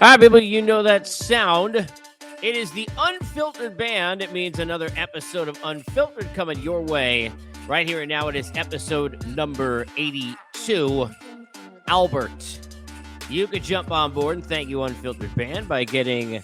All right, people, you know that sound. It is the Unfiltered Band. It means another episode of Unfiltered coming your way right here and now. It is episode number 82. Albert, you could jump on board and thank you, Unfiltered Band, by getting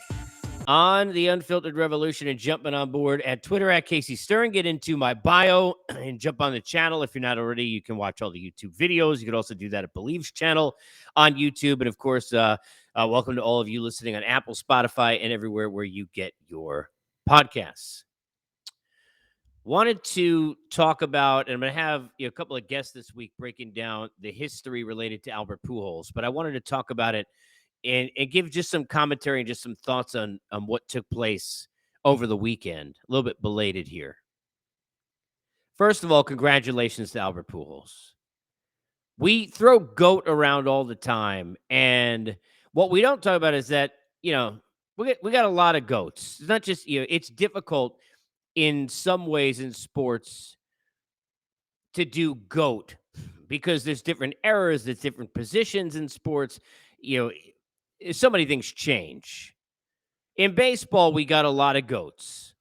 on the Unfiltered Revolution and jumping on board at Twitter at Casey Stern. Get into my bio and jump on the channel. If you're not already, you can watch all the YouTube videos. You could also do that at Believe's channel on YouTube. And of course, welcome to all of you listening on Apple, Spotify, and everywhere where you get your podcasts. Wanted to talk about, and I'm going to have a couple of guests this week breaking down the history related to Albert Pujols, but I wanted to talk about it and give just some commentary and just some thoughts on what took place over the weekend. A little bit belated here. First of all, congratulations to Albert Pujols. We throw GOAT around all the time, and what we don't talk about is that, we got a lot of GOATs. It's not just, it's difficult in some ways in sports to do GOAT because there's different eras, there's different positions in sports. So many things change. In baseball, we got a lot of GOATs.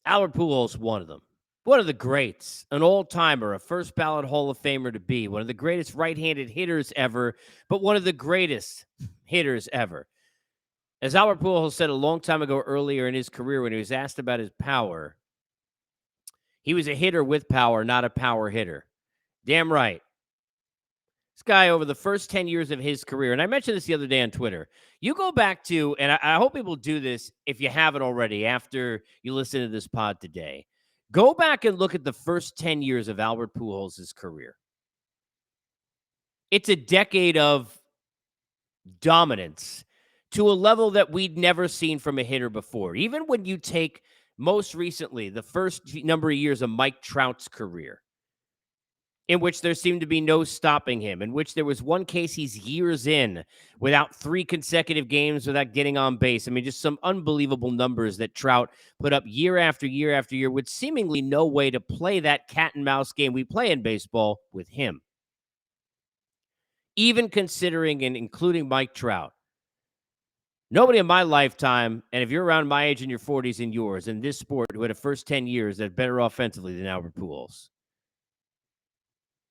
Albert Pujols, one of them. One of the greats, an all-timer, a first ballot Hall of Famer to be, one of the greatest right-handed hitters ever, but one of the greatest hitters ever. As Albert Pujols said a long time ago earlier in his career when he was asked about his power, he was a hitter with power, not a power hitter. Damn right. This guy, over the first 10 years of his career, and I mentioned this the other day on Twitter, you go back to, and I hope people do this if you haven't already after you listen to this pod today, go back and look at the first 10 years of Albert Pujols' career. It's a decade of dominance to a level that we'd never seen from a hitter before. Even when you take most recently the first number of years of Mike Trout's career, in which there seemed to be no stopping him, in which there was one case he's years in without 3 consecutive games without getting on base. I mean, just some unbelievable numbers that Trout put up year after year after year with seemingly no way to play that cat and mouse game we play in baseball with him. Even considering and including Mike Trout, nobody in my lifetime, and if you're around my age in your 40s and yours, in this sport who had a first 10 years that better offensively than Albert Pujols.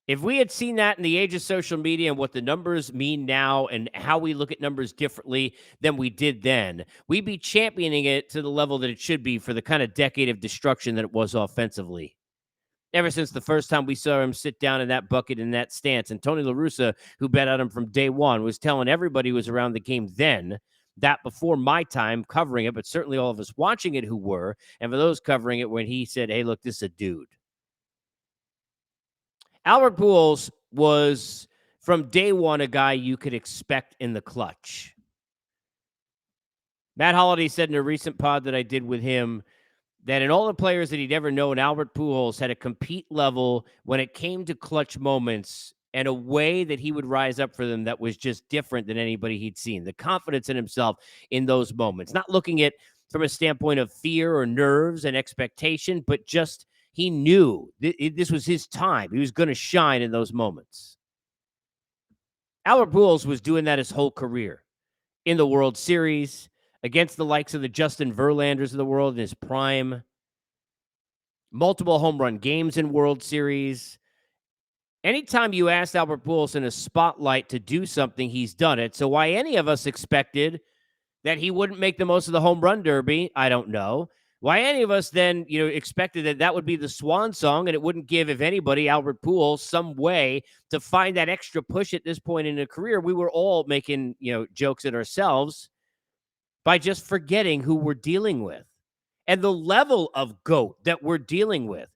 If we had seen that in the age of social media and what the numbers mean now and how we look at numbers differently than we did then, we'd be championing it to the level that it should be for the kind of decade of destruction that it was offensively. Ever since the first time we saw him sit down in that bucket in that stance. And Tony La Russa, who bet on him from day one, was telling everybody who was around the game then that before my time covering it, but certainly all of us watching it who were, and for those covering it when he said, hey, look, this is a dude. Albert Pujols was, from day one, a guy you could expect in the clutch. Matt Holliday said in a recent pod that I did with him that in all the players that he'd ever known, Albert Pujols had a compete level when it came to clutch moments and a way that he would rise up for them that was just different than anybody he'd seen. The confidence in himself in those moments. Not looking at from a standpoint of fear or nerves and expectation, but just he knew this was his time. He was going to shine in those moments. Albert Pujols was doing that his whole career. In the World Series, against the likes of the Justin Verlanders of the world in his prime. Multiple home run games in World Series. Anytime you asked Albert Pujols in a spotlight to do something, he's done it. So why any of us expected that he wouldn't make the most of the home run derby, I don't know. Why any of us then, expected that that would be the swan song and it wouldn't give, if anybody, Albert Pujols some way to find that extra push at this point in a career. We were all making, jokes at ourselves by just forgetting who we're dealing with and the level of GOAT that we're dealing with.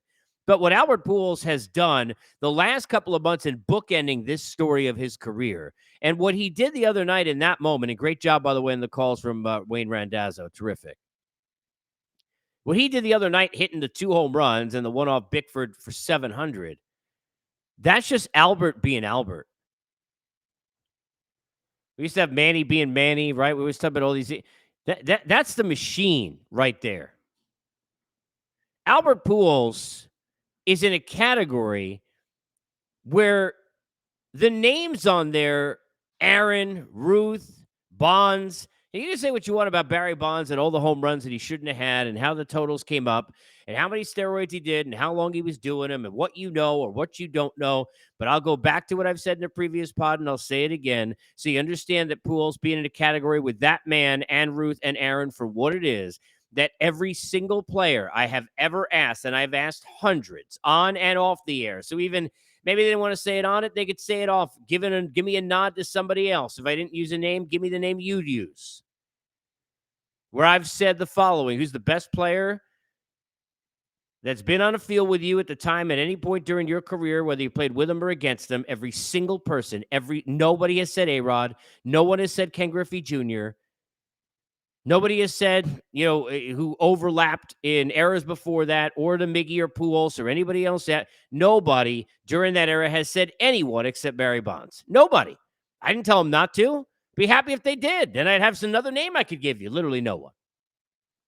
But what Albert Pujols has done the last couple of months in bookending this story of his career and what he did the other night in that moment, and great job, by the way, in the calls from Wayne Randazzo, terrific. What he did the other night, hitting the 2 home runs and the one off Bickford for 700, that's just Albert being Albert. We used to have Manny being Manny, right? We always talk about all these. That's the machine right there. Albert Pujols is in a category where the names on there, Aaron, Ruth, Bonds. And you can say what you want about Barry Bonds and all the home runs that he shouldn't have had and how the totals came up and how many steroids he did and how long he was doing them and what you know or what you don't know. But I'll go back to what I've said in the previous pod and I'll say it again. So you understand that Pujols being in a category with that man and Ruth and Aaron for what it is, that every single player I have ever asked, and I've asked hundreds on and off the air. So even maybe they didn't want to say it on it, they could say it off. Give me a nod to somebody else. If I didn't use a name, give me the name you'd use. Where I've said the following: who's the best player that's been on a field with you at the time at any point during your career, whether you played with them or against them? Every single person, nobody has said A-Rod. No one has said Ken Griffey Jr. Nobody has said, who overlapped in eras before that, or the Miggy or Pujols or anybody else. That nobody during that era has said anyone except Barry Bonds. Nobody. I didn't tell them not to. Be happy if they did. Then I'd have another name I could give you. Literally no one.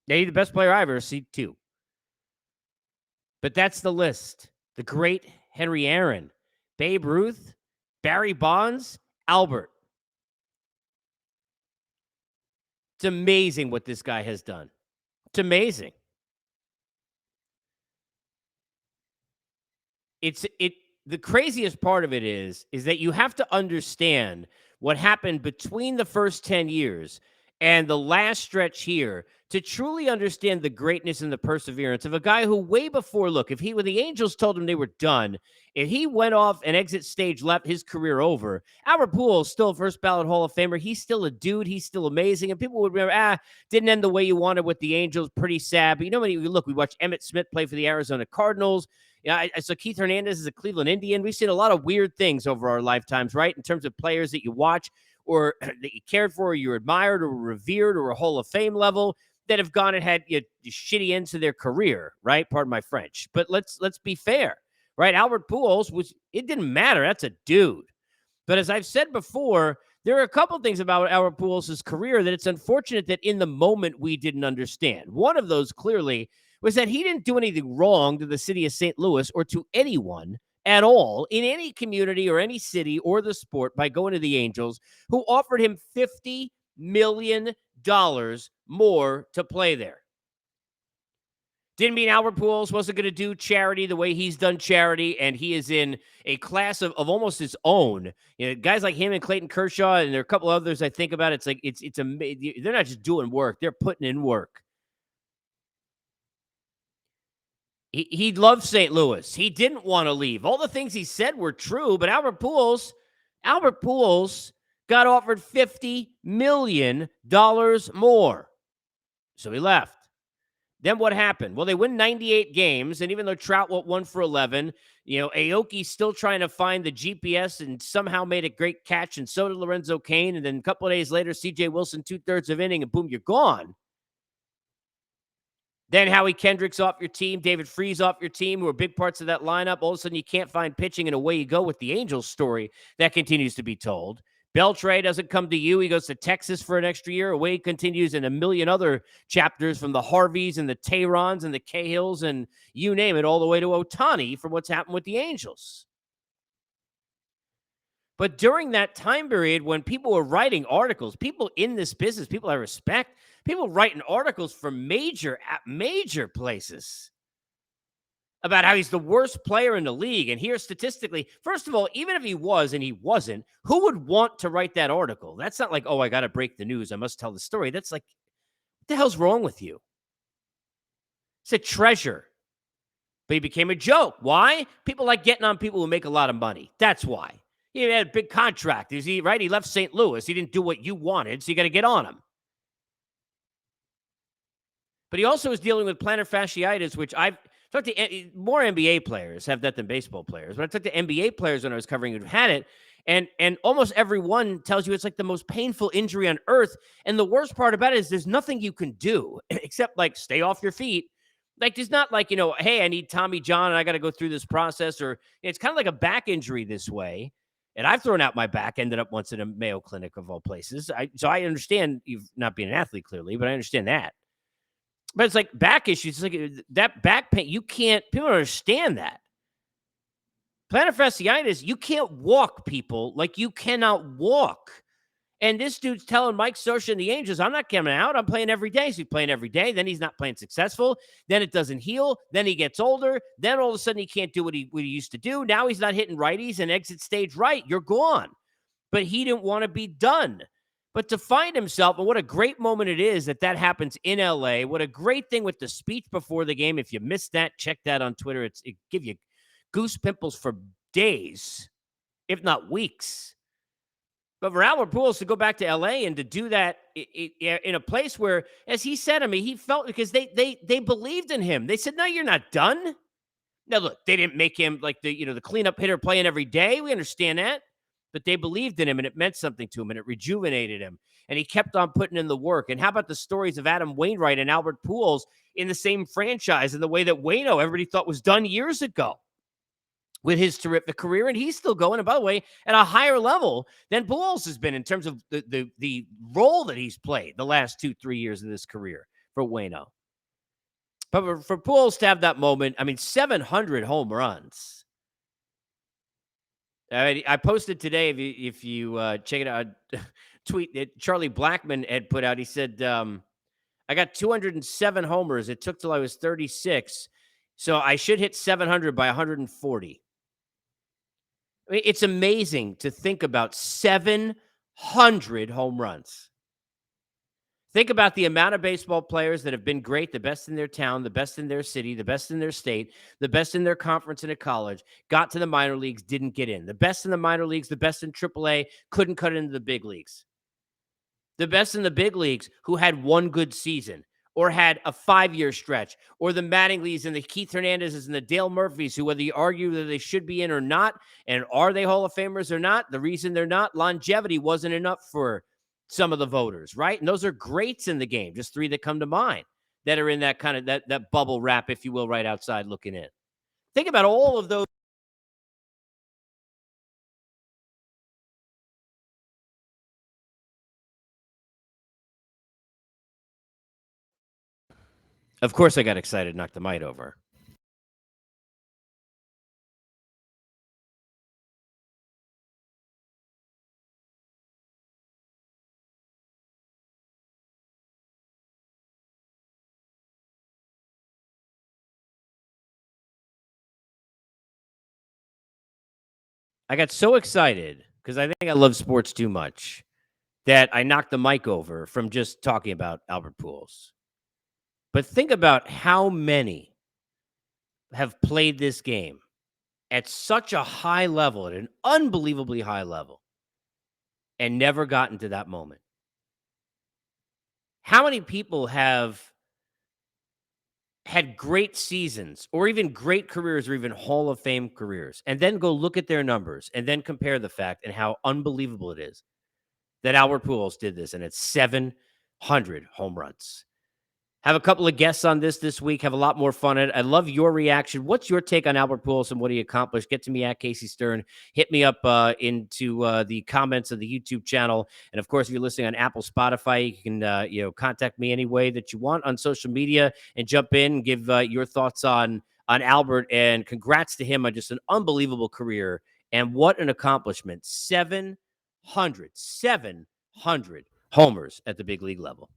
They're the best player I've ever seen, too. But that's the list. The great Henry Aaron, Babe Ruth, Barry Bonds, Albert. It's amazing what this guy has done. It's amazing. The craziest part of it is that you have to understand what happened between the first 10 years and the last stretch here to truly understand the greatness and the perseverance of a guy who way before, look, when the Angels told him they were done, if he went off and exit stage left his career over, Albert Pujols still a first ballot Hall of Famer. He's still a dude. He's still amazing. And people would remember, didn't end the way you wanted with the Angels. Pretty sad. But when you look, we watched Emmitt Smith play for the Arizona Cardinals. Yeah, I saw Keith Hernandez is a Cleveland Indian. We've seen a lot of weird things over our lifetimes, right? In terms of players that you watch or that you cared for or you admired or revered or a Hall of Fame level that have gone and had shitty ends to their career, right? Pardon my French. But let's be fair, right? Albert Pujols it didn't matter. That's a dude. But as I've said before, there are a couple things about Albert Pujols' career that it's unfortunate that in the moment we didn't understand. One of those clearly was that he didn't do anything wrong to the city of St. Louis or to anyone at all in any community or any city or the sport by going to the Angels, who offered him $50 million more to play there. Didn't mean Albert Pujols wasn't going to do charity the way he's done charity, and he is in a class of almost his own. Guys like him and Clayton Kershaw, and there are a couple others I think about. It's like they're not just doing work; they're putting in work. He loved St. Louis. He didn't want to leave. All the things he said were true, but Albert Pujols got offered $50 million more. So he left. Then what happened? Well, they win 98 games, and even though Trout went 1 for 11, Aoki's still trying to find the GPS and somehow made a great catch, and so did Lorenzo Cain. And then a couple of days later, C.J. Wilson, 2/3 of inning, and boom, you're gone. Then Howie Kendrick's off your team, David Freese off your team, who are big parts of that lineup. All of a sudden, you can't find pitching, and away you go with the Angels story that continues to be told. Beltre doesn't come to you. He goes to Texas for an extra year. Away continues in a million other chapters from the Harveys and the Tehrons and the Cahills and you name it, all the way to Ohtani from what's happened with the Angels. But during that time period when people were writing articles, people in this business, people I respect, people writing articles from major places about how he's the worst player in the league. And here statistically, first of all, even if he was and he wasn't, who would want to write that article? That's not like, oh, I got to break the news, I must tell the story. That's like, what the hell's wrong with you? It's a treasure. But he became a joke. Why? People like getting on people who make a lot of money. That's why. He had a big contract. He left St. Louis. He didn't do what you wanted, so you got to get on him. But he also is dealing with plantar fasciitis, which I've talked to more NBA players have that than baseball players. But I talked to NBA players when I was covering who've had it, and almost everyone tells you it's like the most painful injury on earth. And the worst part about it is there's nothing you can do except like stay off your feet. Like there's not like, hey, I need Tommy John and I got to go through this process. Or it's kind of like a back injury this way. And I've thrown out my back, ended up once in a Mayo Clinic of all places. So I understand you've not been an athlete clearly, but I understand that. But it's like back issues. It's like that back pain. People don't understand that. Plantar fasciitis, you can't walk, people. Like you cannot walk. And this dude's telling Mike Scioscia and the Angels, I'm not coming out. I'm playing every day. So he's playing every day. Then he's not playing successful. Then it doesn't heal. Then he gets older. Then all of a sudden he can't do what he used to do. Now he's not hitting righties and exit stage right. You're gone. But he didn't want to be done. But to find himself, and what a great moment it is that happens in LA. What a great thing with the speech before the game. If you missed that, check that on Twitter. It give you goose pimples for days, if not weeks. But for Albert Pujols to go back to LA and to do that in a place where, as he said, I mean, he felt because they believed in him. They said, "No, you're not done." Now, look, they didn't make him like the cleanup hitter playing every day. We understand that, but they believed in him, and it meant something to him, and it rejuvenated him, and he kept on putting in the work. And how about the stories of Adam Wainwright and Albert Pujols in the same franchise, in the way that Waino everybody thought was done years ago with his terrific career, and he's still going. And by the way, at a higher level than Pujols has been in terms of the role that he's played the last 2-3 years of this career for Waino. But for Pujols to have that moment, I mean, 700 home runs. I posted today, if you check it out, a tweet that Charlie Blackmon had put out. He said, I got 207 homers. It took till I was 36. So I should hit 700 by 140. I mean, it's amazing to think about 700 home runs. Think about the amount of baseball players that have been great, the best in their town, the best in their city, the best in their state, the best in their conference and at college, got to the minor leagues, didn't get in. The best in the minor leagues, the best in AAA, couldn't cut into the big leagues. The best in the big leagues who had one good season or had a 5-year stretch, or the Mattinglys and the Keith Hernandezes and the Dale Murphys, who, whether you argue that they should be in or not, and are they Hall of Famers or not, the reason they're not, longevity wasn't enough for some of the voters, right? And those are greats in the game, just 3 that come to mind that are in that kind of that bubble wrap, if you will, right outside looking in. Think about all of those. Of course, I got excited, knocked the mic over. I got so excited because I think I love sports too much that I knocked the mic over from just talking about Albert Pujols. But think about how many have played this game at such a high level, at an unbelievably high level, and never gotten to that moment. How many people have had great seasons or even great careers or even Hall of Fame careers, and then go look at their numbers and then compare the fact and how unbelievable it is that Albert Pujols did this, and it's 700 home runs. Have a couple of guests on this week. Have a lot more fun at it. I love your reaction. What's your take on Albert Pujols and what he accomplished? Get to me at Casey Stern. Hit me up into the comments of the YouTube channel. And, of course, if you're listening on Apple, Spotify, you can contact me any way that you want on social media and jump in and give your thoughts on Albert. And congrats to him on just an unbelievable career. And what an accomplishment. 700 homers at the big league level.